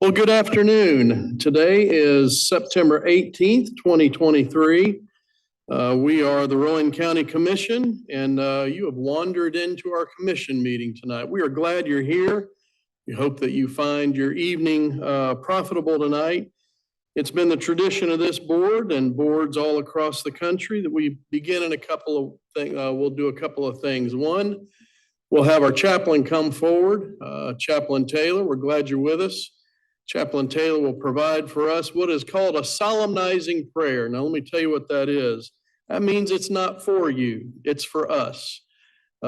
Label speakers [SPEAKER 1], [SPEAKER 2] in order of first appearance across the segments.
[SPEAKER 1] Well, good afternoon. Today is September 18th, 2023. We are the Rowan County Commission, and you have wandered into our commission meeting tonight. We are glad you're here. We hope that you find your evening profitable tonight. It's been the tradition of this board and boards all across the country that we begin in a couple of things. We'll do a couple of things. One, we'll have our chaplain come forward. Chaplain Taylor, we're glad you're with us. Chaplain Taylor will provide for us what is called a solemnizing prayer. Now, let me tell you what that is. That means it's not for you, it's for us.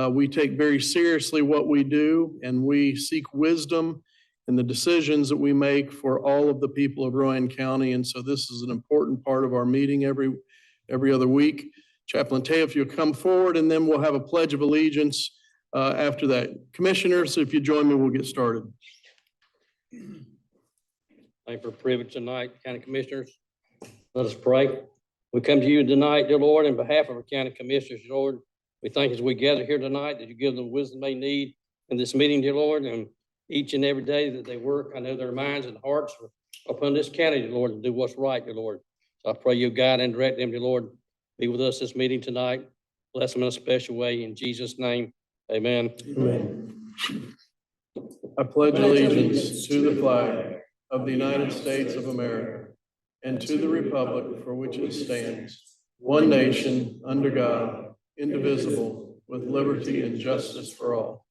[SPEAKER 1] We take very seriously what we do, and we seek wisdom in the decisions that we make for all of the people of Rowan County. And so this is an important part of our meeting every other week. Chaplain Taylor, if you'll come forward, and then we'll have a Pledge of Allegiance after that. Commissioners, if you join me, we'll get started.
[SPEAKER 2] Thank you for the privilege tonight, County Commissioners. Let us pray. We come to you tonight, dear Lord, on behalf of our County Commissioners, Lord. We thank as we gather here tonight that you give them wisdom they need in this meeting, dear Lord, and each and every day that they work, I know their minds and hearts are upon this county, dear Lord, and do what's right, dear Lord. So I pray you guide and direct them, dear Lord. Be with us this meeting tonight. Bless them in a special way. In Jesus' name, amen.
[SPEAKER 1] Amen. I pledge allegiance to the flag of the United States of America and to the republic for which it stands, one nation, under God, indivisible, with liberty and justice for all.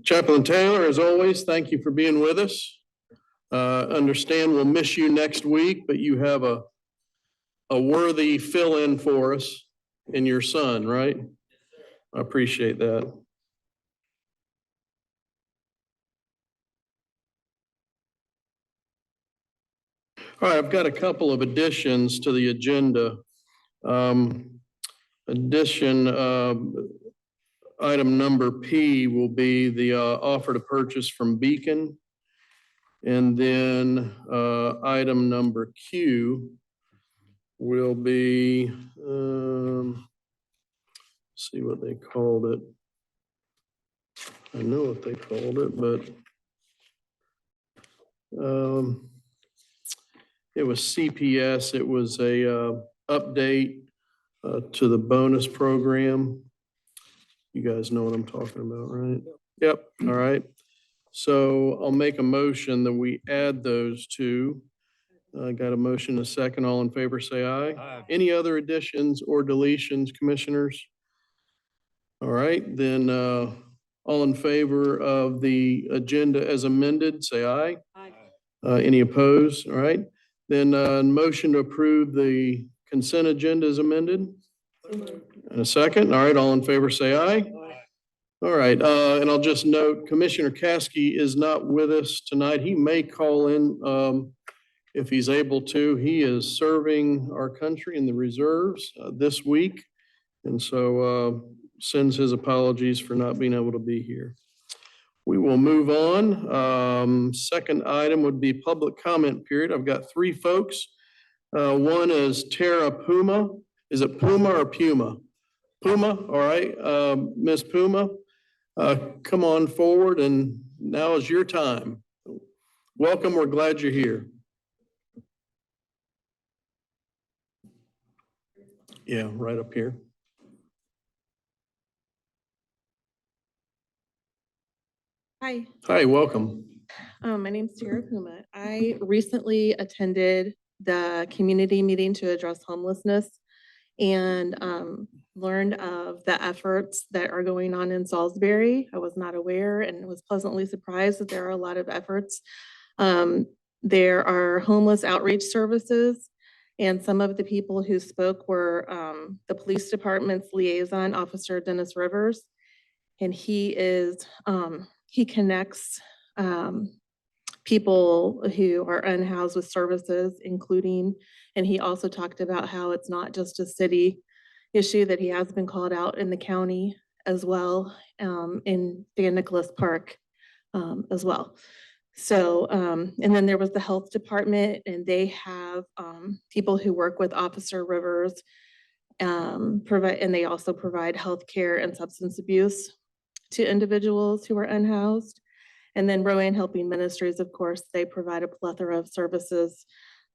[SPEAKER 1] Chaplain Taylor, as always, thank you for being with us. Understand we'll miss you next week, but you have a worthy fill-in for us in your son, right? I appreciate that. All right, I've got a couple of additions to the agenda. Item number P will be the offer to purchase from Beacon. And then item number Q will be, see what they called it. I know what they called it, but it was CPS. It was a update to the bonus program. You guys know what I'm talking about, right? Yep. All right. So I'll make a motion that we add those two. I got a motion, a second. All in favor, say aye. Aye. Any other additions or deletions, commissioners? All right, then all in favor of the agenda as amended, say aye. Aye. Any opposed? All right. Then motion to approve the consent agenda as amended. And a second. All right, all in favor, say aye. Aye. All right, and I'll just note Commissioner Caskey is not with us tonight. He may call in if he's able to. He is serving our country in the reserves this week, and so sends his apologies for not being able to be here. We will move on. Second item would be public comment period. I've got three folks. One is Tara Puma. Is it Puma or Puma? Puma, all right. Ms. Puma, come on forward, and now is your time. Welcome, we're glad you're here. Yeah, right up here.
[SPEAKER 3] Hi.
[SPEAKER 1] Hi, welcome.
[SPEAKER 3] My name's Tara Puma. I recently attended the community meeting to address homelessness and learned of the efforts that are going on in Salisbury. I was not aware and was pleasantly surprised that there are a lot of efforts. There are homeless outreach services, and some of the people who spoke were the police department's liaison officer, Dennis Rivers, and he connects people who are unhoused with services, including, and he also talked about how it's not just a city issue, that he has been called out in the county as well, in Dan Nicholas Park as well. So, and then there was the health department, and they have people who work with Officer Rivers, and they also provide health care and substance abuse to individuals who are unhoused. And then Rowan Helping Ministries, of course, they provide a plethora of services,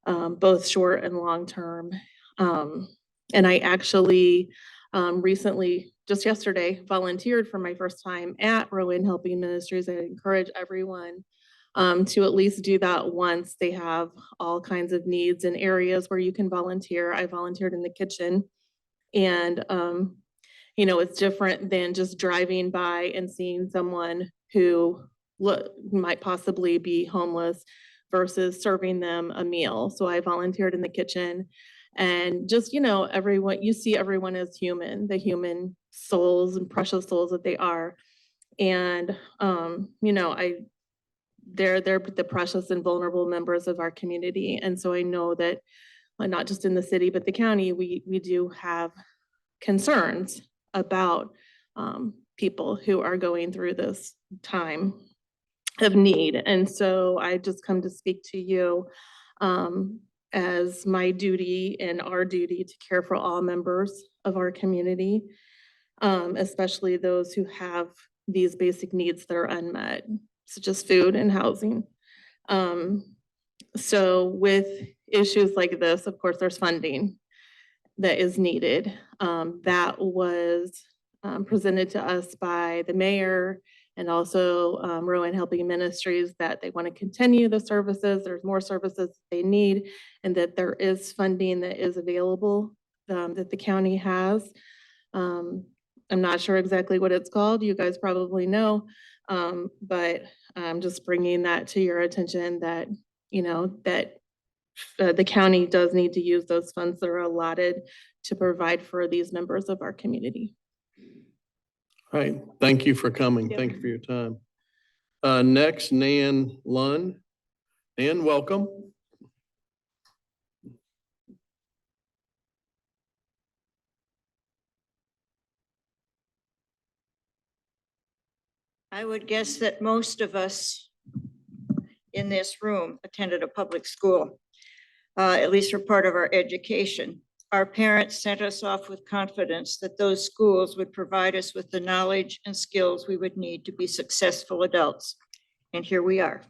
[SPEAKER 3] both short and long-term. And I actually recently, just yesterday, volunteered for my first time at Rowan Helping Ministries. I encourage everyone to at least do that once. They have all kinds of needs and areas where you can volunteer. I volunteered in the kitchen, and you know, it's different than just driving by and seeing someone who might possibly be homeless versus serving them a meal. So I volunteered in the kitchen, and just, you know, everyone, you see everyone as human, the human souls and precious souls that they are. And you know, they're the precious and vulnerable members of our community. And so I know that not just in the city, but the county, we do have concerns about people who are going through this time of need. And so I just come to speak to you as my duty and our duty to care for all members of our community, especially those who have these basic needs that are unmet, such as food and housing. So with issues like this, of course, there's funding that is needed. That was presented to us by the mayor and also Rowan Helping Ministries, that they want to continue the services. There's more services they need, and that there is funding that is available that the county has. I'm not sure exactly what it's called. You guys probably know, but I'm just bringing that to your attention, that, you know, that the county does need to use those funds that are allotted to provide for these members of our community.
[SPEAKER 1] All right, thank you for coming.
[SPEAKER 3] Yep.
[SPEAKER 1] Thank you for your time. Next, Nan Lund. Nan, welcome.
[SPEAKER 4] I would guess that most of us in this room attended a public school, at least for part of our education. Our parents sent us off with confidence that those schools would provide us with the knowledge and skills we would need to be successful adults. And here we are.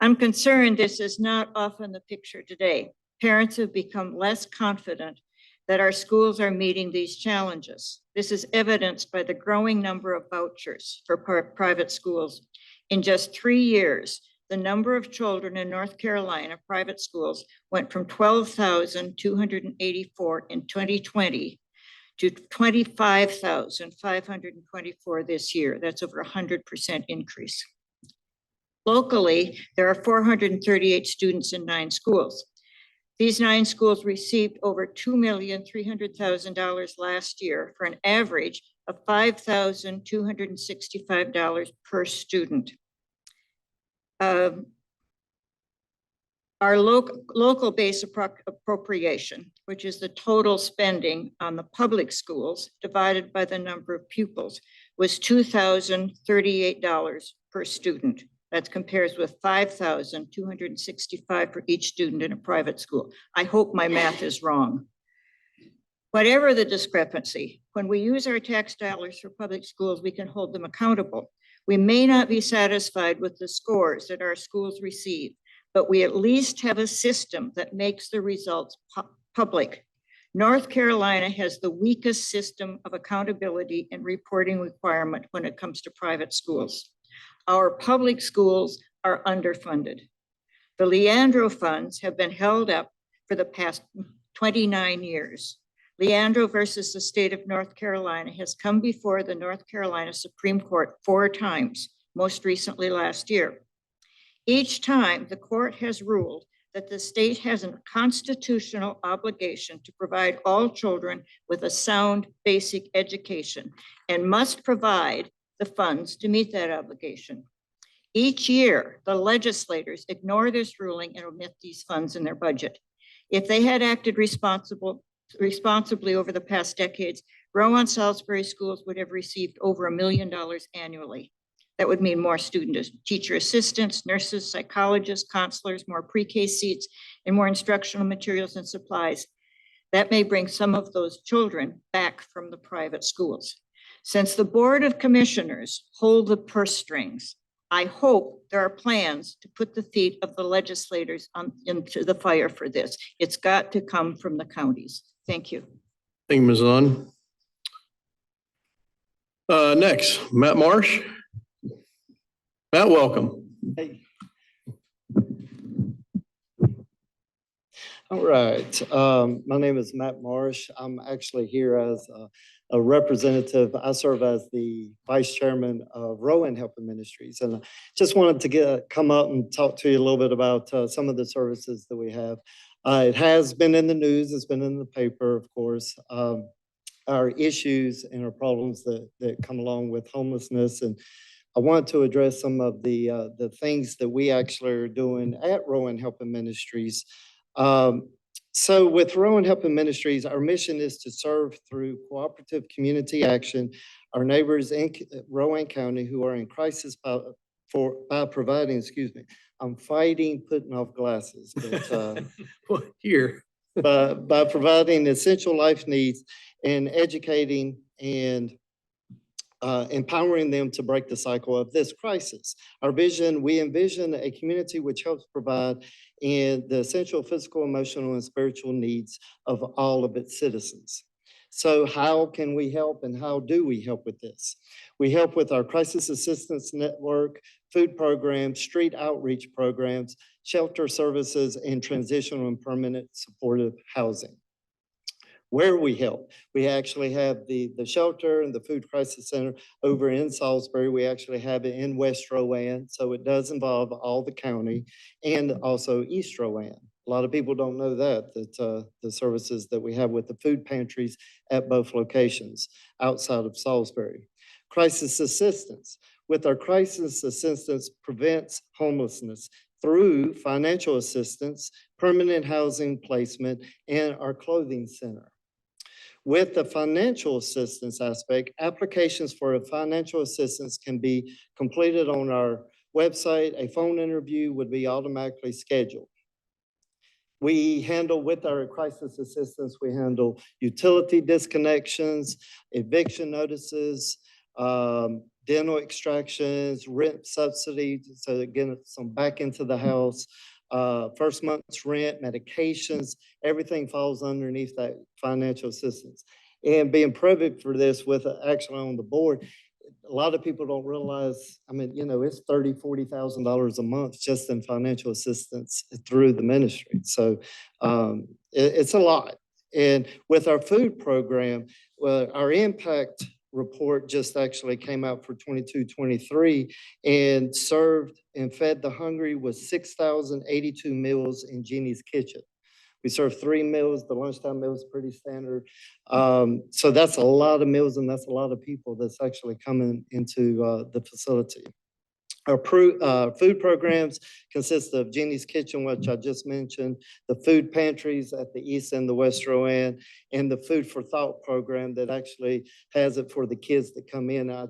[SPEAKER 4] I'm concerned this is not often the picture today. Parents have become less confident that our schools are meeting these challenges. This is evidenced by the growing number of vouchers for private schools. In just 3 years, the number of children in North Carolina private schools went from 12,284 in 2020 to 25,524 this year. That's over 100% increase. Locally, there are 438 students in 9 schools. These 9 schools received over $2,300,000 last year for an average of $5,265 per student. Our local base appropriation, which is the total spending on the public schools divided by the number of pupils, was $2,038 per student. That compares with $5,265 for each student in a private school. I hope my math is wrong. Whatever the discrepancy, when we use our tax dollars for public schools, we can hold them accountable. We may not be satisfied with the scores that our schools receive, but we at least have a system that makes the results public. North Carolina has the weakest system of accountability and reporting requirement when it comes to private schools. Our public schools are underfunded. The Leandro funds have been held up for the past 29 years. Leandro versus the state of North Carolina has come before the North Carolina Supreme Court 4 times, most recently last year. Each time, the court has ruled that the state has a constitutional obligation to provide all children with a sound basic education and must provide the funds to meet that obligation. Each year, the legislators ignore this ruling and omit these funds in their budget. If they had acted responsibly over the past decades, Rowan Salisbury schools would have received over $1 million annually. That would mean more teacher assistants, nurses, psychologists, counselors, more pre-K seats, and more instructional materials and supplies. That may bring some of those children back from the private schools. Since the Board of Commissioners hold the purse strings, I hope there are plans to put the feet of the legislators into the fire for this. It's got to come from the counties. Thank you.
[SPEAKER 1] Thank you, Ms. Lund. Next, Matt Marsh. Matt, welcome.
[SPEAKER 5] Hey. All right. My name is Matt Marsh. I'm actually here as a representative. I serve as the vice chairman of Rowan Helping Ministries, and I just wanted to come up and talk to you a little bit about some of the services that we have. It has been in the news. It's been in the paper, of course. Our issues and our problems that come along with homelessness, and I want to address some of the things that we actually are doing at Rowan Helping Ministries. So with Rowan Helping Ministries, our mission is to serve through cooperative community action our neighbors in Rowan County who are in crisis by providing, excuse me, I'm fighting putting off glasses, but
[SPEAKER 1] Here.
[SPEAKER 5] by providing essential life needs and educating and empowering them to break the cycle of this crisis. Our vision, we envision a community which helps provide in the essential physical, emotional, and spiritual needs of all of its citizens. So how can we help and how do we help with this? We help with our crisis assistance network, food programs, street outreach programs, shelter services, and transitional and permanent supportive housing. Where we help, we actually have the shelter and the food crisis center over in Salisbury. We actually have it in West Rowan, so it does involve all the county and also East Rowan. A lot of people don't know that the services that we have with the food pantries at both locations outside of Salisbury. Crisis assistance. With our crisis assistance prevents homelessness through financial assistance, permanent housing placement, and our clothing center. With the financial assistance aspect, applications for a financial assistance can be completed on our website. A phone interview would be automatically scheduled. We handle, with our crisis assistance, we handle utility disconnections, eviction notices, dental extractions, rent subsidy, so again, some back into the house, first month's rent, medications, everything falls underneath that financial assistance. And being privy for this with actually on the board, a lot of people don't realize, I mean, you know, it's $30,000, $40,000 a month just in financial assistance through the ministry. So it's a lot. And with our food program, well, our impact report just actually came out for 22-23 and served and fed the hungry with 6,082 meals in Jeannie's Kitchen. We serve 3 meals. The lunchtime meal is pretty standard. So that's a lot of meals and that's a lot of people that's actually coming into the facility. Our food programs consist of Jeannie's Kitchen, which I just mentioned, the food pantries at the East and the West Rowan, and the Food for Thought program that actually has it for the kids that come in. I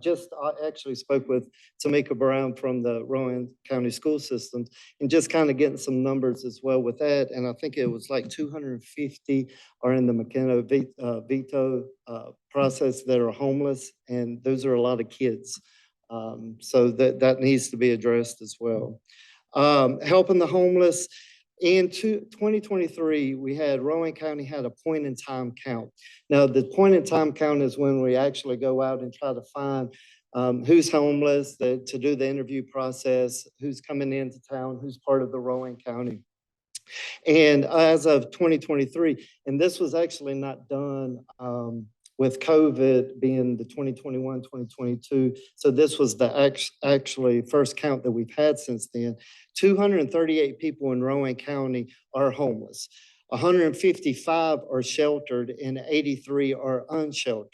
[SPEAKER 5] actually spoke with Tamika Brown from the Rowan County School Systems and just kind of getting some numbers as well with that. And I think it was like 250 are in the McKenna veto process that are homeless, and those are a lot of kids. So that needs to be addressed as well. Helping the homeless. In 2023, Rowan County had a point in time count. Now, the point in time count is when we actually go out and try to find who's homeless, to do the interview process, who's coming into town, who's part of the Rowan County. And as of 2023, and this was actually not done with COVID being the 2021, 2022. So this was the actually first count that we've had since then. 238 people in Rowan County are homeless. 155 are sheltered and 83 are unsheltered.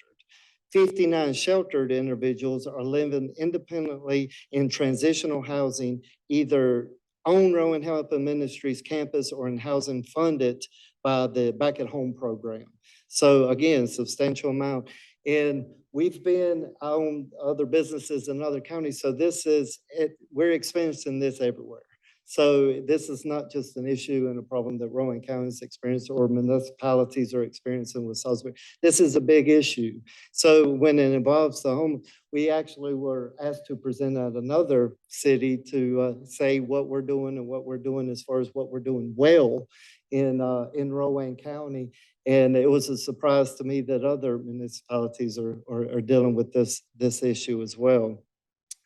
[SPEAKER 5] 59 sheltered individuals are living independently in transitional housing, either on Rowan Helping Ministries campus or in housing funded by the Back at Home program. So again, substantial amount. And we've been on other businesses in other counties. So this is, we're experiencing this everywhere. So this is not just an issue and a problem that Rowan County is experiencing or municipalities are experiencing with Salisbury. This is a big issue. So when it involves the home, we actually were asked to present at another city to say what we're doing and what we're doing as far as what we're doing well in Rowan County. And it was a surprise to me that other municipalities are dealing with this issue as well.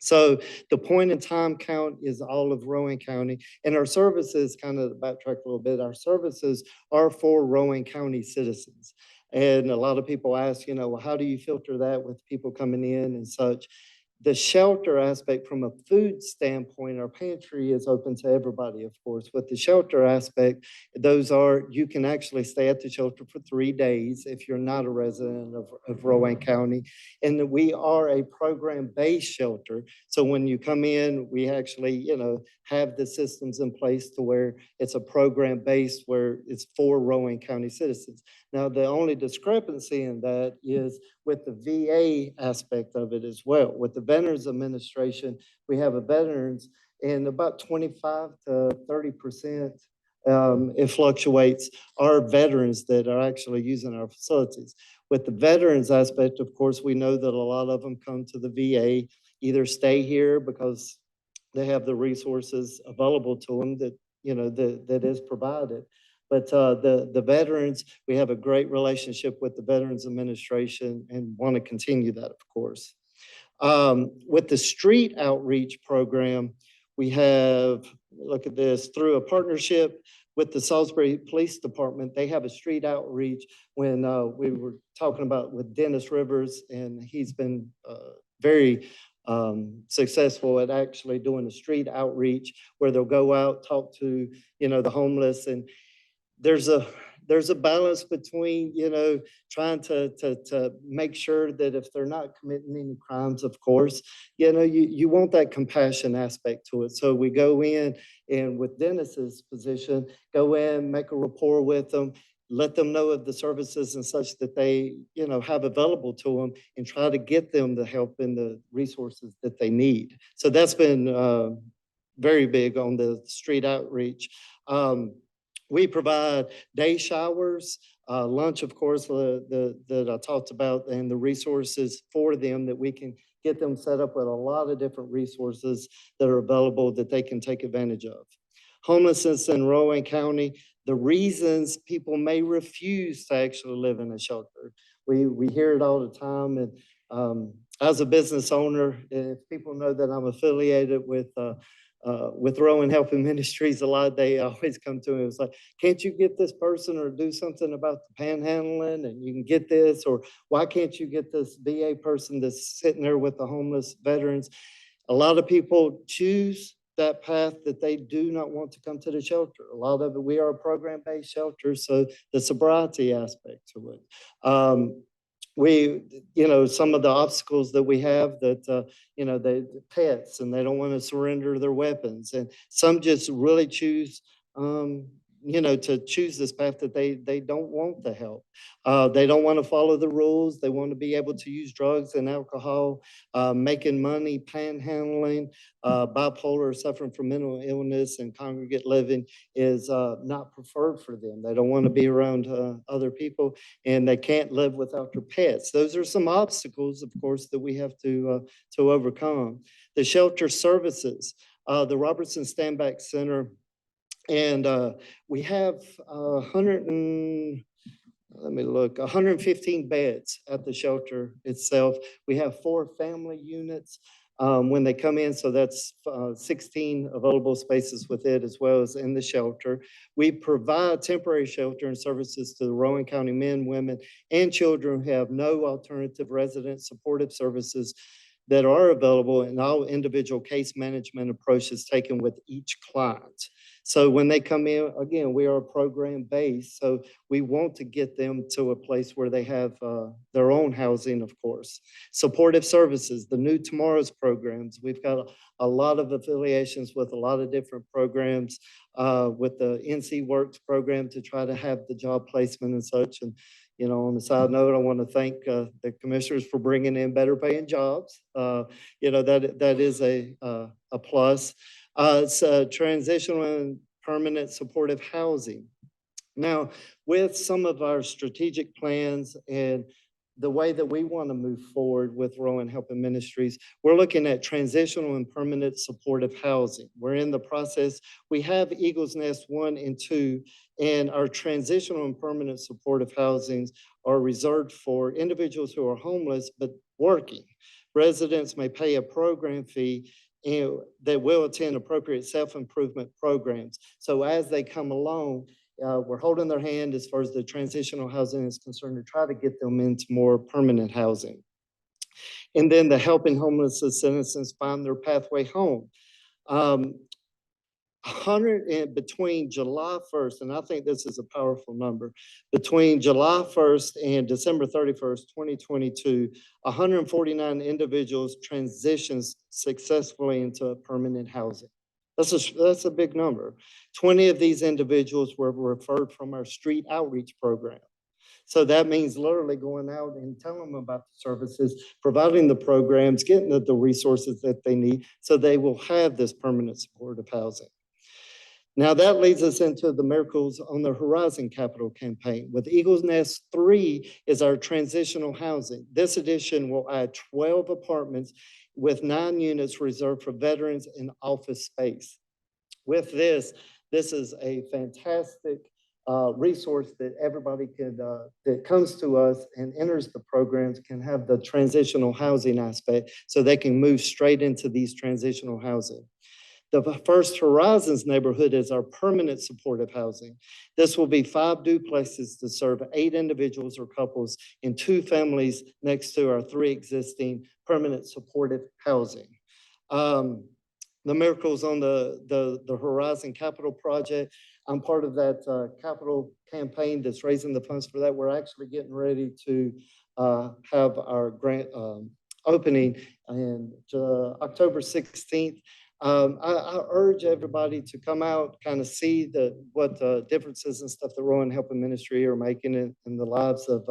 [SPEAKER 5] So the point in time count is all of Rowan County, and our services, kind of backtrack a little bit, our services are for Rowan County citizens. And a lot of people ask, well, how do you filter that with people coming in and such? The shelter aspect from a food standpoint, our pantry is open to everybody, of course. With the shelter aspect, you can actually stay at the shelter for 3 days if you're not a resident of Rowan County. And we are a program-based shelter. So when you come in, we actually, have the systems in place to where it's a program-based where it's for Rowan County citizens. Now, the only discrepancy in that is with the VA aspect of it as well. With the Veterans Administration, we have a veterans, and about 25 to 30%, it fluctuates, are veterans that are actually using our facilities. With the veterans aspect, of course, we know that a lot of them come to the VA, either stay here because they have the resources available to them that is provided. But the veterans, we have a great relationship with the Veterans Administration and want to continue that, of course. With the street outreach program, we have, look at this, through a partnership with the Salisbury Police Department, they have a street outreach when we were talking about with Dennis Rivers, and he's been very successful at actually doing a street outreach where they'll go out, talk to, the homeless. And there's a balance between, trying to make sure that if they're not committing any crimes, of course, you want that compassion aspect to it. So we go in and with Dennis's position, go in, make a rapport with them, let them know of the services and such that they, have available to them and try to get them the help and the resources that they need. So that's been very big on the street outreach. We provide day showers, lunch, of course, that I talked about, and the resources for them that we can get them set up with a lot of different resources that are available that they can take advantage of. Homelessness in Rowan County, the reasons people may refuse to actually live in a shelter. We hear it all the time. And as a business owner, if people know that I'm affiliated with Rowan Helping Ministries, a lot, they always come to me. It's like, can't you get this person or do something about the panhandling and you can get this? Or why can't you get this VA person that's sitting there with the homeless veterans? A lot of people choose that path that they do not want to come to the shelter. A lot of it, we are a program-based shelter, so the sobriety aspect to it. Some of the obstacles that we have that, the pets and they don't want to surrender their weapons. And some just really choose, to choose this path that they don't want the help. They don't want to follow the rules. They want to be able to use drugs and alcohol, making money, panhandling, bipolar, suffering from mental illness, and congregate living is not preferred for them. They don't want to be around other people, and they can't live without their pets. Those are some obstacles, of course, that we have to overcome. The shelter services, the Robertson Standback Center, and we have 115 beds at the shelter itself. We have 4 family units when they come in, so that's 16 available spaces with it as well as in the shelter. We provide temporary shelter and services to the Rowan County men, women, and children who have no alternative resident supportive services that are available, and all individual case management approaches taken with each client. So when they come in, again, we are program based, so we want to get them to a place where they have their own housing, of course. Supportive services, the New Tomorrows programs. We've got a lot of affiliations with a lot of different programs, with the NC Works program to try to have the job placement and such. And on the side note, I want to thank the commissioners for bringing in better paying jobs. That is a plus. It's transitional and permanent supportive housing. Now, with some of our strategic plans and the way that we want to move forward with Rowan Helping Ministries, we're looking at transitional and permanent supportive housing. We're in the process. We have Eagles Nest 1 and 2, and our transitional and permanent supportive housings are reserved for individuals who are homeless but working. Residents may pay a program fee and that will attend appropriate self-improvement programs. So as they come along, we're holding their hand as far as the transitional housing is concerned to try to get them into more permanent housing. And then the helping homeless citizens find their pathway home. 100 and between July 1st, and I think this is a powerful number, between July 1st and December 31st, 2022, 149 individuals transitioned successfully into permanent housing. That's a big number. 20 of these individuals were referred from our street outreach program. So that means literally going out and telling them about the services, providing the programs, getting the resources that they need so they will have this permanent supportive housing. Now that leads us into the Miracles on the Horizon Capital campaign. With Eagles Nest 3 is our transitional housing. This edition will add 12 apartments with 9 units reserved for veterans and office space. With this is a fantastic resource that everybody could, that comes to us and enters the programs can have the transitional housing aspect so they can move straight into these transitional housing. The First Horizons neighborhood is our permanent supportive housing. This will be 5 duplexes to serve 8 individuals or couples and 2 families next to our 3 existing permanent supportive housing. The Miracles on the Horizon Capital Project, I'm part of that capital campaign that's raising the funds for that. We're actually getting ready to have our grant opening in October 16th. I urge everybody to come out, kind of see what differences and stuff the Rowan Helping Ministry are making in the lives of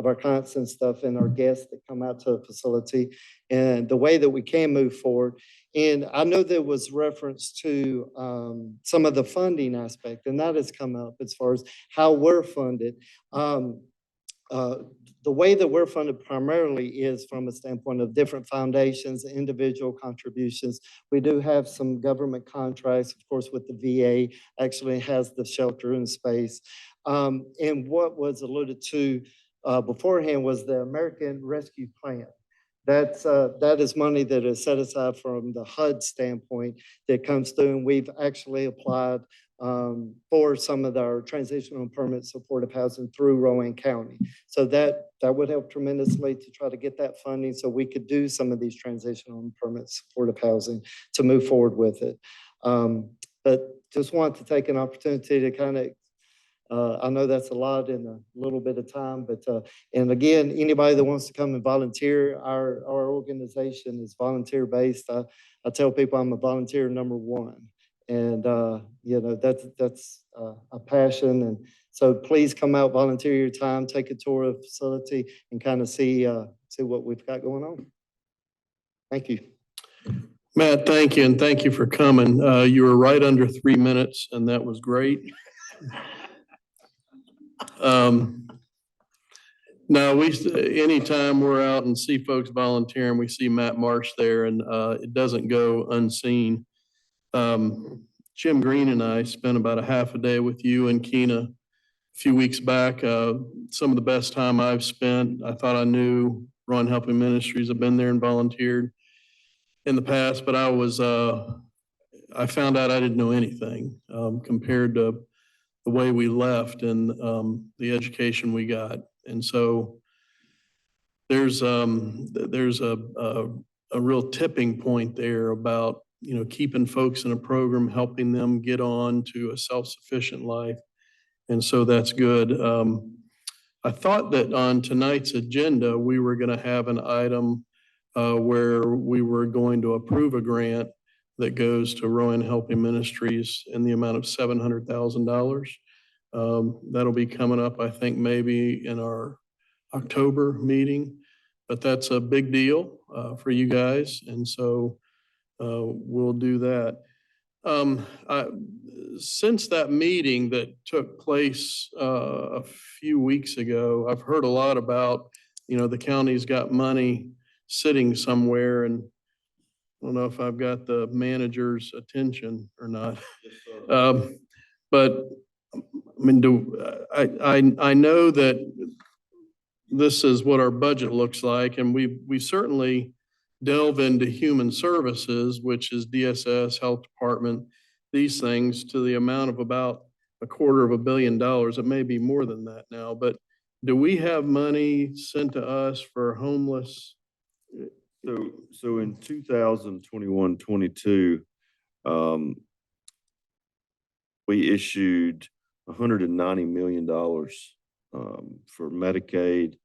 [SPEAKER 5] our clients and stuff and our guests that come out to the facility and the way that we can move forward. And I know there was reference to some of the funding aspect, and that has come up as far as how we're funded. The way that we're funded primarily is from a standpoint of different foundations, individual contributions. We do have some government contracts, of course, with the VA, actually has the shelter in space. And what was alluded to beforehand was the American Rescue Plan. That is money that is set aside from the HUD standpoint that comes through, and we've actually applied for some of our transitional and permanent supportive housing through Rowan County. So that would help tremendously to try to get that funding so we could do some of these transitional and permanent supportive housing to move forward with it. But just want to take an opportunity to kind of I know that's a lot in a little bit of time, but and again, anybody that wants to come and volunteer, our organization is volunteer based. I tell people I'm a volunteer number 1, and you know that's a passion. And so please come out, volunteer your time, take a tour of the facility, and kind of see what we've got going on. Thank you.
[SPEAKER 1] Matt, thank you, and thank you for coming. You were right under 3 minutes, and that was great. No, anytime we're out and see folks volunteering, we see Matt Marsh there, and it doesn't go unseen. Jim Green and I spent about a half a day with you and Keena a few weeks back. Some of the best time I've spent. I thought I knew Rowan Helping Ministries. I've been there and volunteered in the past, but I found out I didn't know anything compared to the way we left and the education we got. And so there's a real tipping point there about, you know, keeping folks in a program, helping them get on to a self-sufficient life. And so that's good. I thought that on tonight's agenda, we were going to have an item where we were going to approve a grant that goes to Rowan Helping Ministries in the amount of $700,000. That'll be coming up, I think, maybe in our October meeting, but that's a big deal for you guys. And so we'll do that. Since that meeting that took place a few weeks ago, I've heard a lot about, the county's got money sitting somewhere, and I don't know if I've got the manager's attention or not. But I mean, I know that this is what our budget looks like, and we certainly delve into human services, which is DSS, Health Department, these things to the amount of about $250 million. It may be more than that now, but do we have money sent to us for homeless?
[SPEAKER 6] So in 2021-22, we issued $190 million for Medicaid,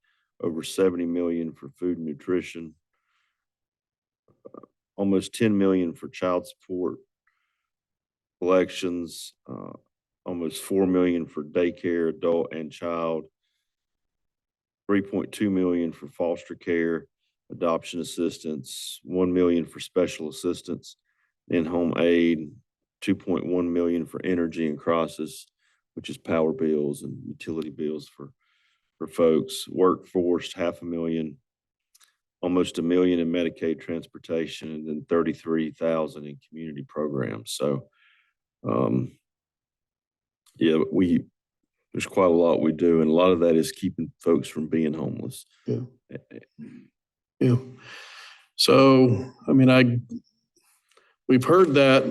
[SPEAKER 6] over 70 million for food and nutrition, almost 10 million for child support collections, almost 4 million for daycare, adult and child, 3.2 million for foster care, adoption assistance, 1 million for special assistance, in-home aid, 2.1 million for energy and crisis, which is power bills and utility bills for folks, workforce, 500,000, almost 1 million in Medicaid transportation, and then 33,000 in community programs. So, yeah, there's quite a lot we do, and a lot of that is keeping folks from being homeless.
[SPEAKER 1] Yeah. Yeah. So, I mean, we've heard that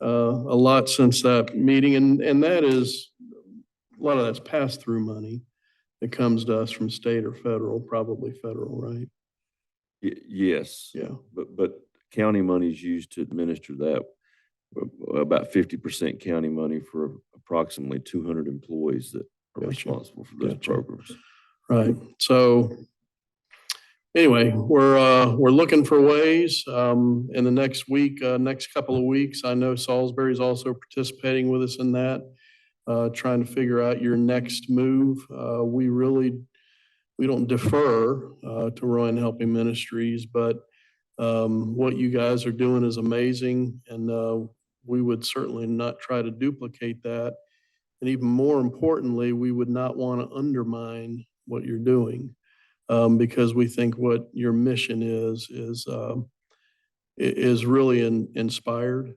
[SPEAKER 1] a lot since that meeting, and that is, a lot of that's pass-through money that comes to us from state or federal, probably federal, right?
[SPEAKER 6] Yes.
[SPEAKER 1] Yeah.
[SPEAKER 6] But county money is used to administer that. About 50% county money for approximately 200 employees that are responsible for those programs.
[SPEAKER 1] Right. So anyway, we're looking for ways in the next week, next couple of weeks. I know Salisbury is also participating with us in that, trying to figure out your next move. We don't defer to Rowan Helping Ministries, but what you guys are doing is amazing, and we would certainly not try to duplicate that. And even more importantly, we would not want to undermine what you're doing, because we think what your mission is really inspired.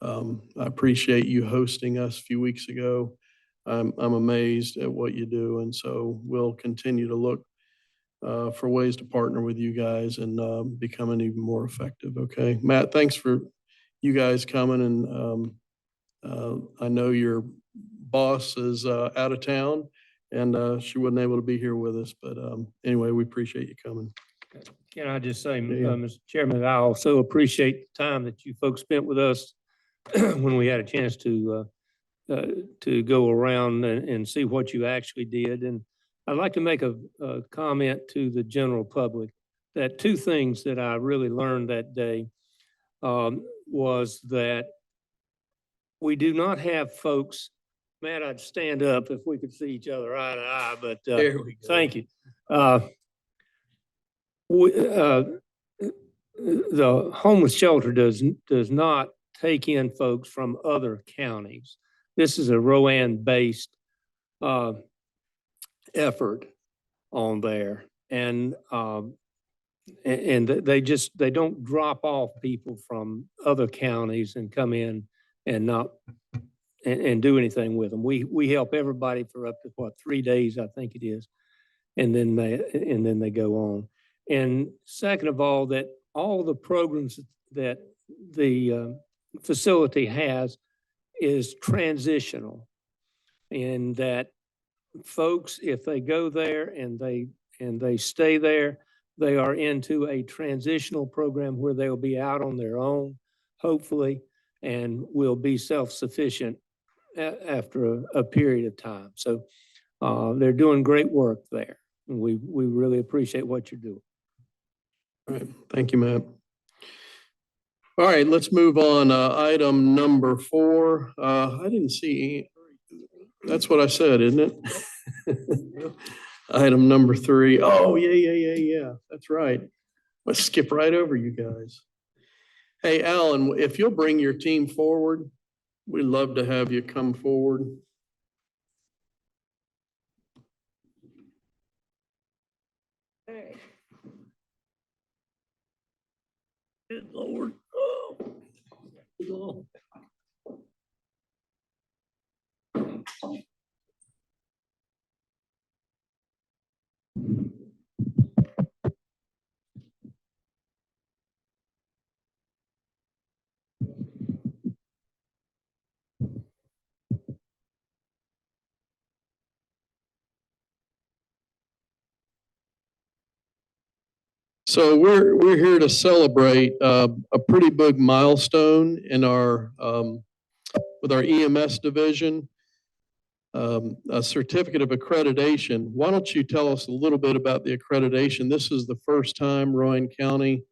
[SPEAKER 1] I appreciate you hosting us a few weeks ago. I'm amazed at what you do, and so we'll continue to look for ways to partner with you guys and becoming even more effective. Okay, Matt, thanks for you guys coming, and I know your boss is out of town, and she wasn't able to be here with us, but anyway, we appreciate you coming.
[SPEAKER 7] Can I just say,
[SPEAKER 1] Yeah.
[SPEAKER 7] Mr. Chairman, I also appreciate the time that you folks spent with us when we had a chance to go around and see what you actually did. And I'd like to make a comment to the general public that two things that I really learned that day was that we do not have folks, Matt, I'd stand up if we could see each other eye to eye, but
[SPEAKER 1] There we go.
[SPEAKER 7] thank you. The homeless shelter does not take in folks from other counties. This is a Rowan-based effort on there, and they don't drop off people from other counties and come in and not and do anything with them. We help everybody for up to 3 days, I think it is, and then they go on. And second of all, that all the programs that the facility has is transitional, and that folks, if they go there and they stay there, they are into a transitional program where they'll be out on their own, hopefully, and will be self-sufficient after a period of time. So they're doing great work there. And we really appreciate what you're doing.
[SPEAKER 1] All right, thank you, Matt. All right, let's move on. Item number 4. I didn't see, that's what I said, isn't it? Item number 3. Oh, yeah. That's right. Let's skip right over you guys. Hey, Alan, if you'll bring your team forward, We'd love to have you come forward. Good Lord. Oh. Oh. So we're here to celebrate a pretty big milestone in our with our EMS division, a certificate of accreditation. Why don't you tell us a little bit about the accreditation? This is the first time Rowan County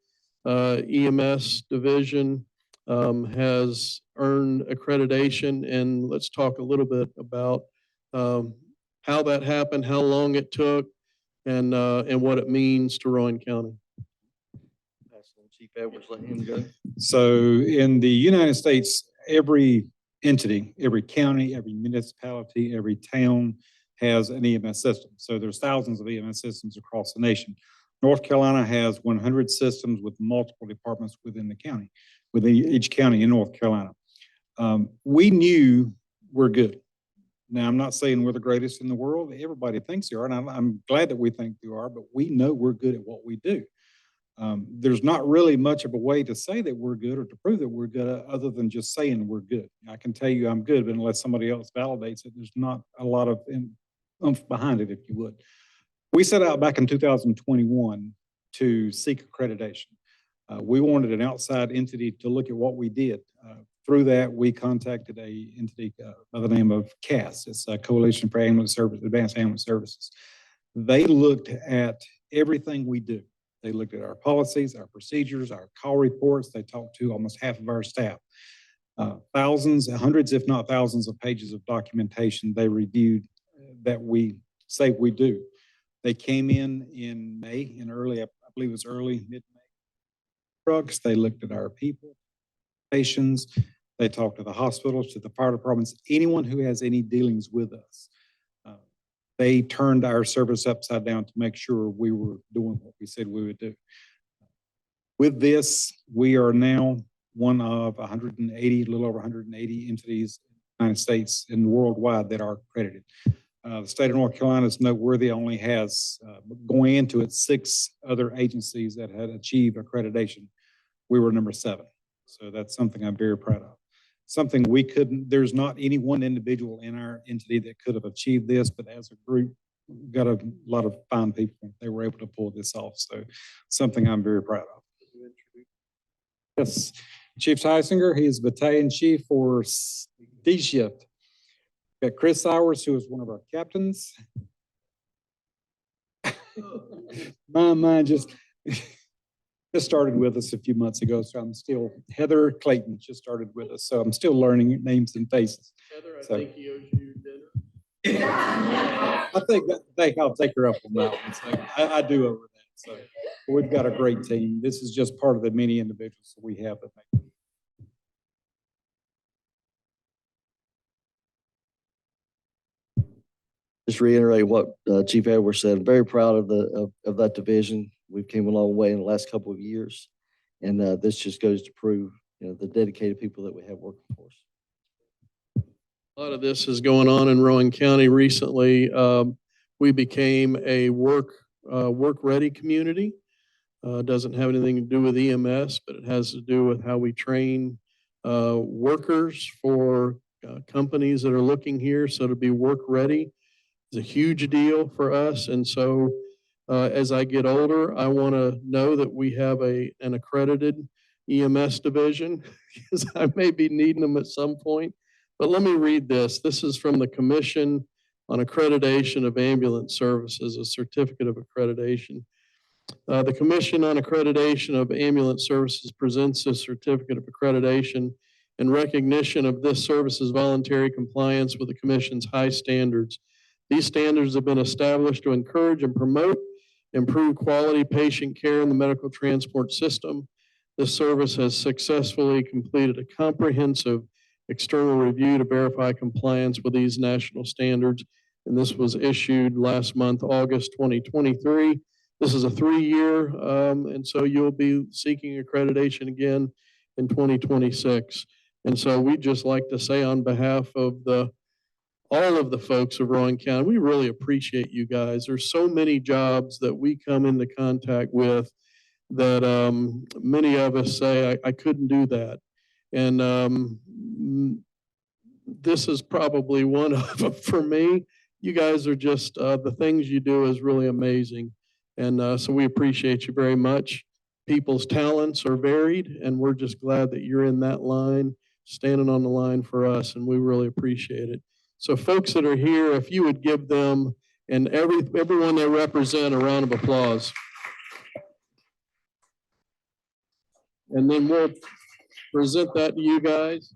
[SPEAKER 1] EMS division has earned accreditation, and let's talk a little bit about how that happened, how long it took, and what it means to Rowan County.
[SPEAKER 6] Chief Edwards, let him go.
[SPEAKER 8] So in the United States, every entity, every county, every municipality, every town has an EMS system. So there's thousands of EMS systems across the nation. North Carolina has 100 systems with multiple departments within the county, within each county in North Carolina. We knew we're good. Now, I'm not saying we're the greatest in the world. Everybody thinks they are, and I'm glad that we think they are, but we know we're good at what we do. There's not really much of a way to say that we're good or to prove that we're good other than just saying we're good. I can tell you I'm good, but unless somebody else validates it, there's not a lot of oomph behind it, if you would. We set out back in 2021 to seek accreditation. We wanted an outside entity to look at what we did. Through that, we contacted a entity by the name of CAS. It's a Coalition for Ambulance Service, Advanced Ambulance Services. They looked at everything we do. They looked at our policies, our procedures, our call reports. They talked to almost half of our staff. Thousands, hundreds, if not thousands of pages of documentation they reviewed that we say we do. They came in May, in early, I believe it was early, mid-May. Trucks, they looked at our people, patients. They talked to the hospitals, to the fire departments, anyone who has any dealings with us. They turned our service upside down to make sure we were doing what we said we would do. With this, we are now one of 180, a little over 180 entities in the United States and worldwide that are accredited. The state of North Carolina is noteworthy, only has, going into it, 6 other agencies that had achieved accreditation. We were number 7. So that's something I'm very proud of. Something we couldn't, there's not any one individual in our entity that could have achieved this, but as a group, we've got a lot of fine people. They were able to pull this off. So something I'm very proud of. Yes, Chief Heisinger, he is battalion chief for D shift. Got Chris Sowers, who is one of our captains. Mine just started with us a few months ago, so I'm still, Heather Clayton just started with us, so I'm still learning names and faces.
[SPEAKER 1] Heather, I
[SPEAKER 8] So,
[SPEAKER 1] think he owes you dinner.
[SPEAKER 8] I think I'll take her up on that one. So I do over that. So we've got a great team. This is just part of the many individuals that we have that make.
[SPEAKER 9] Just reiterate what Chief Edwards said. Very proud of that division. We've came a long way in the last couple of years, and this just goes to prove, the dedicated people that we have working for us.
[SPEAKER 1] A lot of this is going on in Rowan County recently. We became a work-ready community. Doesn't have anything to do with EMS, but it has to do with how we train workers for companies that are looking here. So to be work-ready is a huge deal for us. And so as I get older, I want to know that we have an accredited EMS division because I may be needing them at some point. But let me read this. This is from the Commission on Accreditation of Ambulance Services, a certificate of accreditation. The Commission on Accreditation of Ambulance Services presents this certificate of accreditation in recognition of this service's voluntary compliance with the Commission's high standards. These standards have been established to encourage and promote improved quality patient care in the medical transport system. This service has successfully completed a comprehensive external review to verify compliance with these national standards. And this was issued last month, August 2023. This is a 3-year, and so you'll be seeking accreditation again in 2026. And so we'd just like to say on behalf of all of the folks of Rowan County, we really appreciate you guys. There's so many jobs that we come into contact with that many of us say, I couldn't do that. And this is probably one of them for me. You guys are just, the things you do is really amazing. And so we appreciate you very much. People's talents are varied, and we're just glad that you're in that line, standing on the line for us, and we really appreciate it. So folks that are here, if you would give them and everyone they represent a round of applause. And then we'll present that to you guys.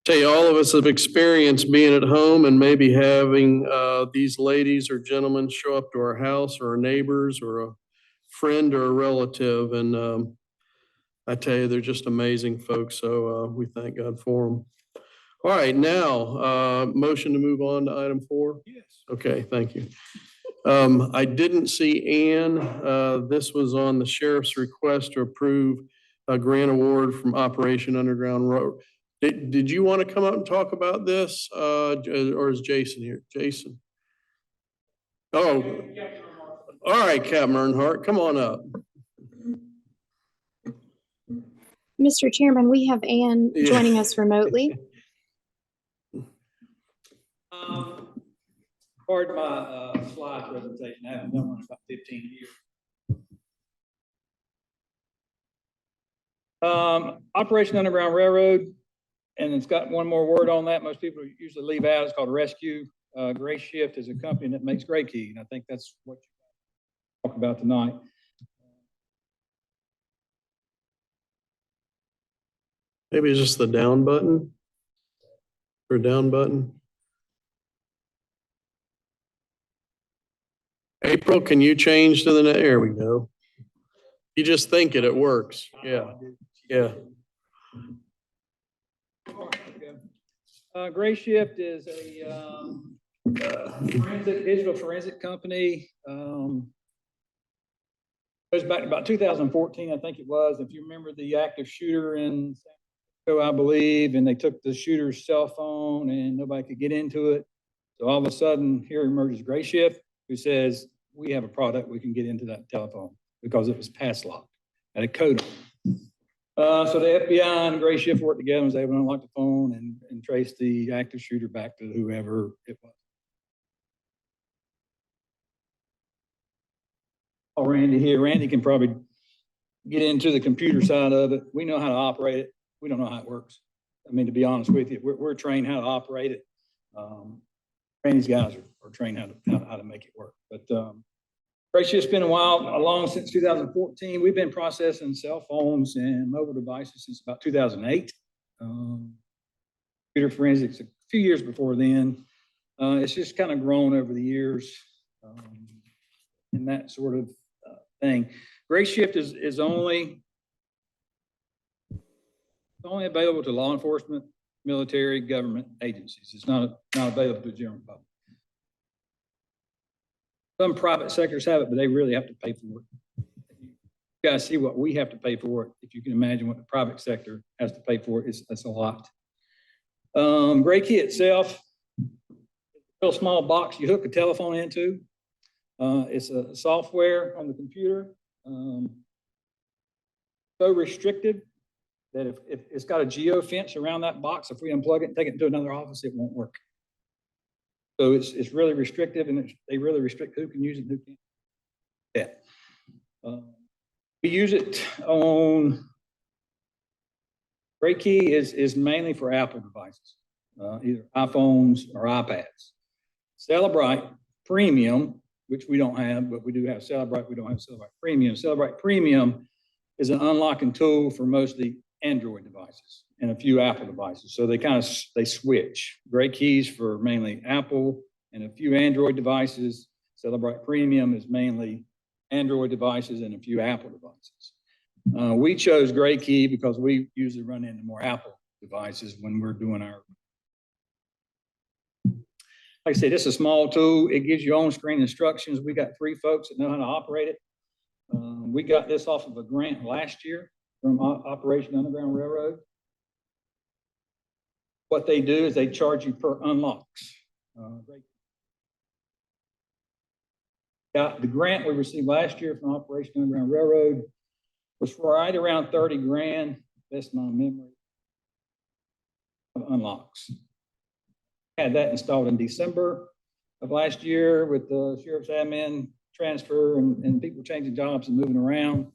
[SPEAKER 1] Say all of us have experienced being at home and maybe having these ladies or gentlemen show up to our house or our neighbors or a friend or a relative. And I tell you, they're just amazing folks. So we thank God for them. All right, now, motion to move on to item 4?
[SPEAKER 8] Yes.
[SPEAKER 1] Okay, thank you. I didn't see Ann. This was on the sheriff's request to approve a grant award from Operation Underground Road. Did you want to come up and talk about this? Or is Jason here? Jason? Oh, all right, Captain Earnhardt, come on up.
[SPEAKER 10] Mr. Chairman, we have Ann
[SPEAKER 1] Yeah.
[SPEAKER 10] joining us remotely.
[SPEAKER 11] Pardon my slide presentation. I haven't done one in about 15 years. Operation Underground Railroad, and it's got one more word on that. Most people usually leave out. It's called Rescue. Gray Shift is a company that makes gray key, and I think that's what you talk about tonight.
[SPEAKER 1] Maybe it's just the down button or down button. April, can you change to the, there we go. You just think it works. Yeah, yeah.
[SPEAKER 11] Gray Shift is a digital forensic company. Goes back to about 2014, I think it was. If you remember the active shooter in San Francisco, I believe, and they took the shooter's cell phone and nobody could get into it. So all of a sudden, here emerges Gray Shift, who says, we have a product we can get into that telephone because it was pass locked at a code. So the FBI and Gray Shift worked together and was able to unlock the phone and trace the active shooter back to whoever it was. Oh, Randy here. Randy can probably get into the computer side of it. We know how to operate it. We don't know how it works. I mean, to be honest with you, we're trained how to operate it. Randy's guys are trained how to make it work. But Gray Shift's been a while, along since 2014. We've been processing cell phones and mobile devices since about 2008. Computer forensics a few years before then. It's just kind of grown over the years and that sort of thing. Gray Shift is only available to law enforcement, military, government agencies. It's not available to the general public. Some private sectors have it, but they really have to pay for it. You guys see what we have to pay for it. If you can imagine what the private sector has to pay for it, it's a lot. Gray Key itself, real small box you hook a telephone into. It's a software on the computer. So restricted that if it's got a geo fence around that box, if we unplug it and take it into another office, it won't work. So it's really restrictive, and they really restrict who can use it and who can't. Yeah. We use it on, Gray Key is mainly for Apple devices, either iPhones or iPads. Celebrite Premium, which we don't have, but we do have Celebrite. We don't have Celebrite Premium. Celebrite Premium is an unlocking tool for most of the Android devices and a few Apple devices. So they switch. Gray Keys for mainly Apple and a few Android devices. Celebrite Premium is mainly Android devices and a few Apple devices. We chose Gray Key because we usually run into more Apple devices when we're doing our. Like I said, it's a small tool. It gives you on-screen instructions. We got 3 folks that know how to operate it. We got this off of a grant last year from Operation Underground Railroad. What they do is they charge you per unlocks. The grant we received last year from Operation Underground Railroad was right around 30 grand, best my memory, of unlocks. Had that installed in December of last year with the sheriff's admin transfer and people changing jobs and moving around.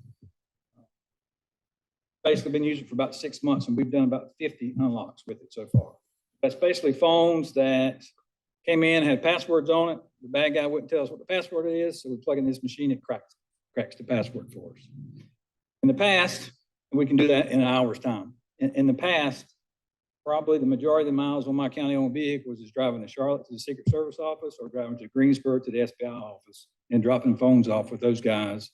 [SPEAKER 11] Basically been using it for about 6 months, and we've done about 50 unlocks with it so far. That's basically phones that came in, had passwords on it. The bad guy wouldn't tell us what the password is, so we plug in this machine, it cracks the password for us. In the past, we can do that in an hour's time. In the past, probably the majority of the miles on my county-owned vehicles is driving to Charlotte to the Secret Service office or driving to Greensboro to the SBI office and dropping phones off with those guys,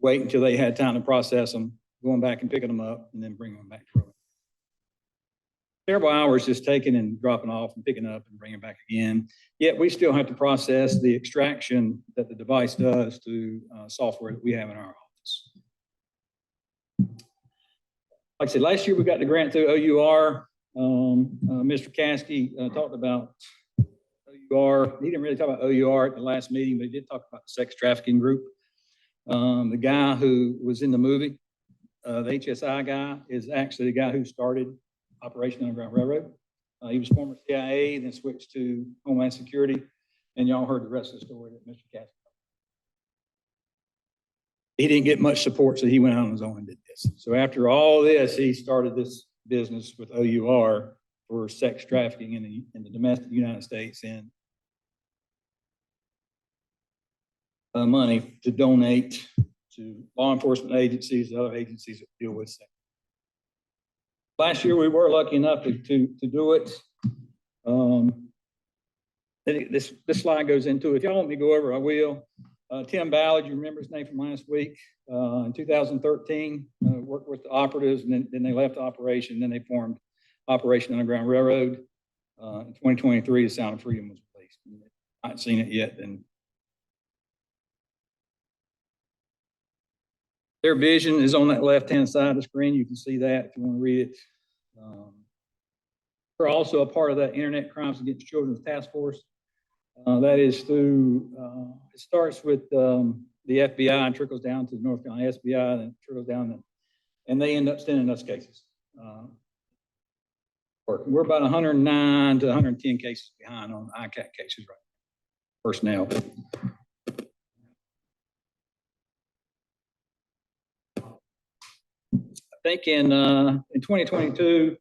[SPEAKER 11] wait until they had time to process them, going back and picking them up, and then bringing them back to them. Several hours just taking and dropping off and picking up and bringing back again. Yet we still have to process the extraction that the device does to software that we have in our office. Like I said, last year we got the grant through OUR. Mr. Caskey talked about OUR. He didn't really talk about OUR at the last meeting, but he did talk about the sex trafficking group. The guy who was in the movie, the HSI guy, is actually the guy who started Operation Underground Railroad. He was former CIA, then switched to Homeland Security, and y'all heard the rest of the story that Mr. Caskey. He didn't get much support, so he went out on his own and did this. So after all this, he started this business with OUR for sex trafficking in the domestic United States, and money to donate to law enforcement agencies, other agencies that deal with sex. Last year, we were lucky enough to do it. This slide goes into it. If y'all want me to go over, I will. Tim Ballard, you remember his name from last week, in 2013, worked with the operatives, and then they left the operation, then they formed Operation Underground Railroad. In 2023, the Sound of Freedom was released. I haven't seen it yet. And their vision is on that left-hand side of the screen. You can see that if you want to read it. We're also a part of that Internet Crimes Against Children's Task Force. That is through, it starts with the FBI and trickles down to the North Carolina SBI, and then trickles down, and they end up sending us cases. We're about 109 to 110 cases behind on ICAC cases right now, personnel. I think in 2022,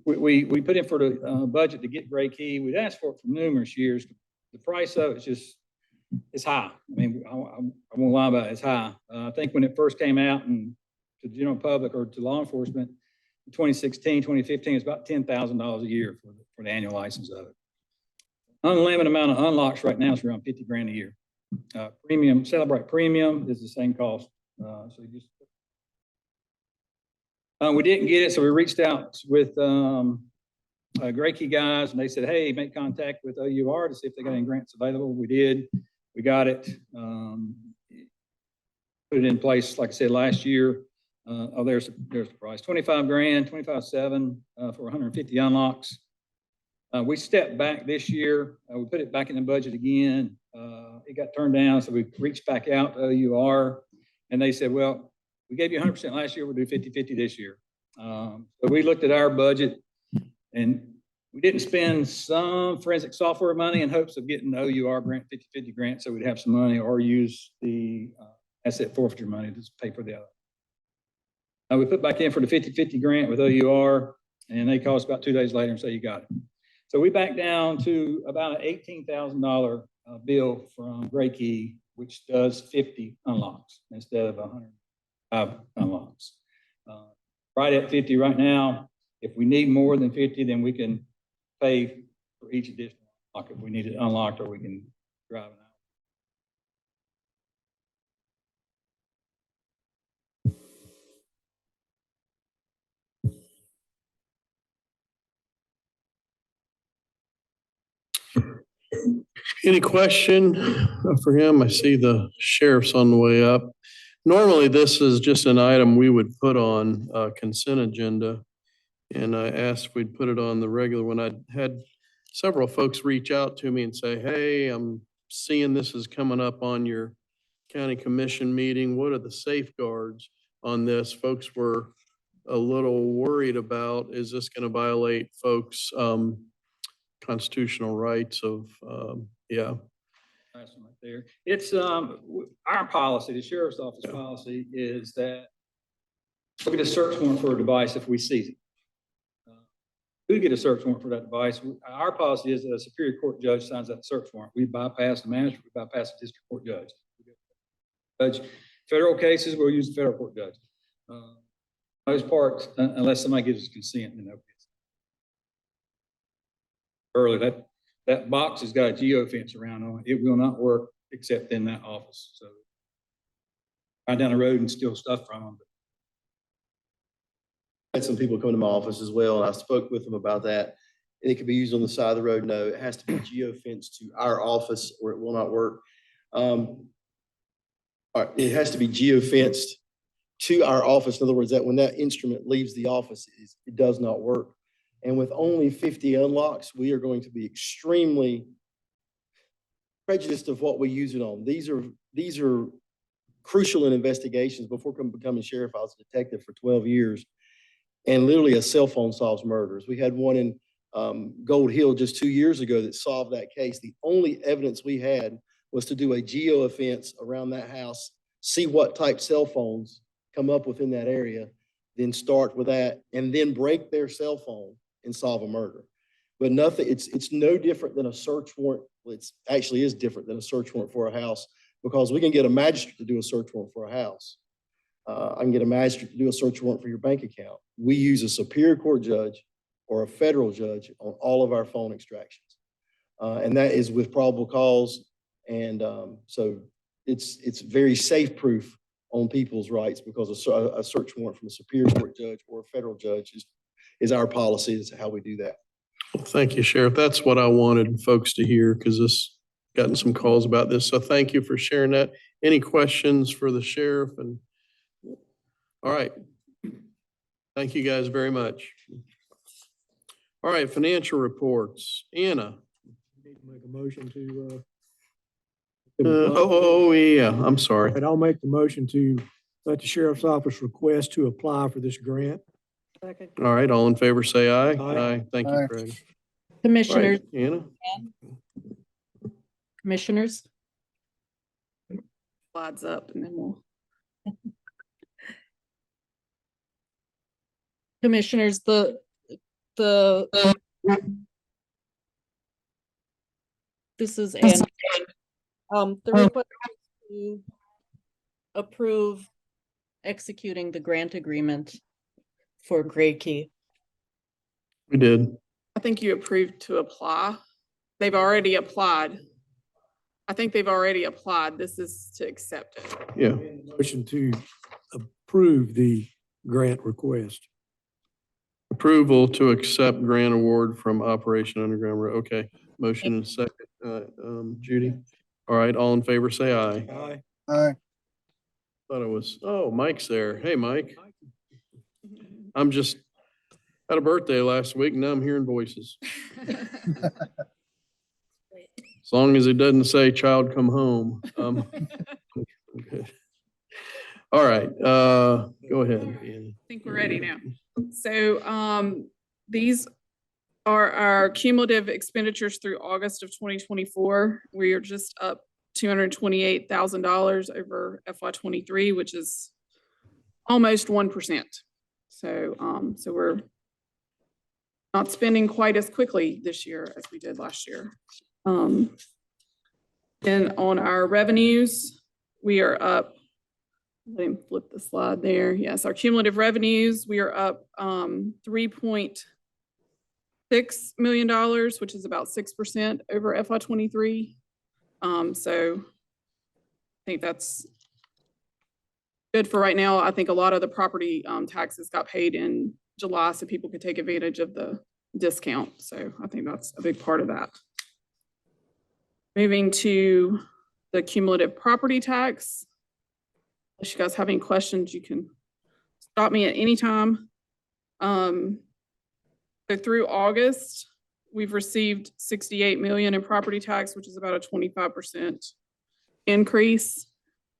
[SPEAKER 11] we put in for the budget to get Gray Key. We'd asked for it for numerous years. The price of it's high. I mean, I won't lie about it, it's high. I think when it first came out and to the general public or to law enforcement, in 2016, 2015, it's about $10,000 a year for the annual license of it. Unlimited amount of unlocks right now is around 50 grand a year. Premium, Celebrite Premium is the same cost. So you just we didn't get it, so we reached out with Gray Key guys, and they said, hey, make contact with OUR to see if they got any grants available. We did. We got it. Put it in place, like I said, last year. There's the price, 25 grand, 25.7 for 150 unlocks. We stepped back this year. We put it back in the budget again. It got turned down, so we reached back out to OUR, and they said, well, we gave you 100% last year, we'll do 50-50 this year. So we looked at our budget, and we didn't spend some forensic software money in hopes of getting the OUR grant, 50-50 grant, so we'd have some money, or use the asset forfeiture money to pay for the other. We put back in for the 50-50 grant with OUR, and they called us about 2 days later and say, you got it. So we backed down to about an $18,000 bill from Gray Key, which does 50 unlocks instead of 105 unlocks. Right at 50 right now. If we need more than 50, then we can pay for each additional unlock if we need it unlocked, or we can drive it out.
[SPEAKER 1] Any question for him? I see the sheriff's on the way up. Normally, this is just an item we would put on a consent agenda. And I asked if we'd put it on the regular one. I had several folks reach out to me and say, hey, I'm seeing this is coming up on your county commission meeting. What are the safeguards on this? Folks were a little worried about, is this going to violate folks' constitutional rights of, yeah.
[SPEAKER 11] Nice one right there. It's our policy, the sheriff's office policy is that we get a search warrant for a device if we seize it. We get a search warrant for that device. Our policy is that a Superior Court judge signs that search warrant. We bypass the magistrate, we bypass the district court judge. Federal cases, we'll use the federal court judge. Most parts, unless somebody gives us consent, then okay. Early, that box has got a geofence around on it. It will not work except in that office. So ride down the road and steal stuff from them.
[SPEAKER 9] Had some people come to my office as well, and I spoke with them about that. And it could be used on the side of the road. No, it has to be geofenced to our office or it will not work. It has to be geofenced to our office. In other words, that when that instrument leaves the office, it does not work. And with only 50 unlocks, we are going to be extremely prejudiced of what we use it on. These are crucial in investigations. Before becoming sheriff, I was a detective for 12 years. And literally a cell phone solves murders. We had one in Gold Hill just 2 years ago that solved that case. The only evidence we had was to do a geo offense around that house, see what type cell phones come up within that area, then start with that, and then break their cell phone and solve a murder. But nothing, it's no different than a search warrant. Well, it actually is different than a search warrant for a house, because we can get a magistrate to do a search warrant for a house. I can get a magistrate to do a search warrant for your bank account. We use a Superior Court judge or a federal judge on all of our phone extractions. And that is with probable cause. And so it's very safe proof on people's rights, because a search warrant from a Superior Court judge or a federal judge is our policy. Is how we do that.
[SPEAKER 1] Well, thank you, Sheriff. That's what I wanted folks to hear, because this gotten some calls about this. So thank you for sharing that. Any questions for the sheriff? And all right. Thank you guys very much. All right, financial reports. Anna.
[SPEAKER 7] Need to make a motion to.
[SPEAKER 1] Yeah, I'm sorry.
[SPEAKER 7] And I'll make the motion to let the sheriff's office request to apply for this grant.
[SPEAKER 1] All right, all in favor, say aye.
[SPEAKER 7] Aye.
[SPEAKER 1] Thank you, Craig. All
[SPEAKER 3] Commissioners,
[SPEAKER 1] right, Anna.
[SPEAKER 3] commissioners. Slides up and then we'll. Commissioners, the this is the request to approve executing the grant agreement for Gray Key.
[SPEAKER 1] We did.
[SPEAKER 12] I think you approved to apply. They've already applied. I think they've already applied. This is to accept it.
[SPEAKER 1] Yeah.
[SPEAKER 7] Motion to approve the grant request.
[SPEAKER 1] Approval to accept grant award from Operation Underground Rail. Okay, motion and second, Judy. All right, all in favor, say aye.
[SPEAKER 7] Aye.
[SPEAKER 1] Thought it was, oh, Mike's there. Hey, Mike. I'm just, had a birthday last week and now I'm hearing voices. As long as it doesn't say child come home. I'm good. All right, go ahead, Annie.
[SPEAKER 12] I think we're ready now. So these are our cumulative expenditures through August of 2024. We are just up $228,000 over FY '23, which is almost 1%. So we're not spending quite as quickly this year as we did last year. Then on our revenues, we are up. Let me flip the slide there. Yes, our cumulative revenues, we are up $3.6 million, which is about 6% over FY '23. So I think that's good for right now. I think a lot of the property taxes got paid in July, so people could take advantage of the discount. So I think that's a big part of that. Moving to the cumulative property tax. If you guys have any questions, you can stop me at any time. So through August, we've received 68 million in property tax, which is about a 25% increase.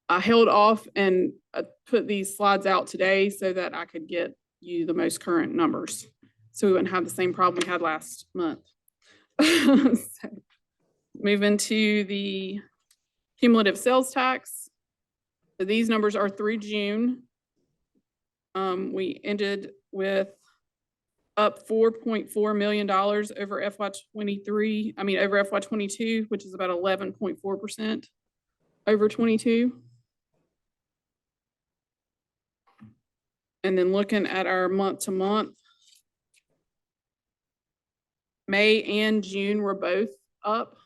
[SPEAKER 12] I held off and put these slides out today so that I could get you the most current numbers, so we wouldn't have the same problem we had last month. So, moving to the cumulative sales tax. So these numbers are through June. We ended with up $4.4 million over FY '23. I mean, over FY '22, which is about 11.4% over '22. And then looking at our month to month, May and June were both up.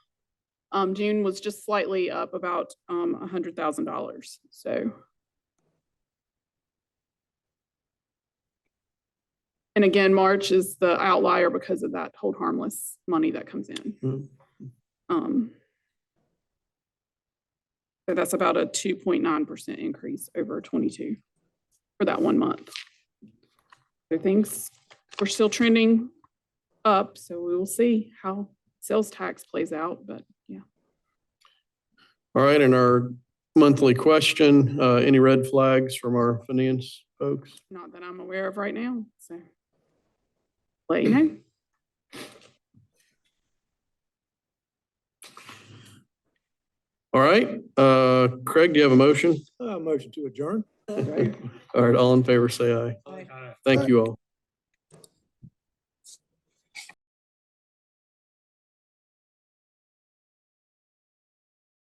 [SPEAKER 12] June was just slightly up about $100,000. So, and again, March is the outlier because of that hold harmless money that comes in. So that's about a 2.9% increase over 22 for that 1 month. So things we're still trending up, so we will see how sales tax plays out, but yeah.
[SPEAKER 1] All right, and our monthly question, any red flags from our finance folks?
[SPEAKER 12] Not that I'm aware of right now, so let you know.
[SPEAKER 1] All right, Craig, do you have a motion?
[SPEAKER 11] Motion to adjourn.
[SPEAKER 1] All right, all in favor, say aye. Thank you all.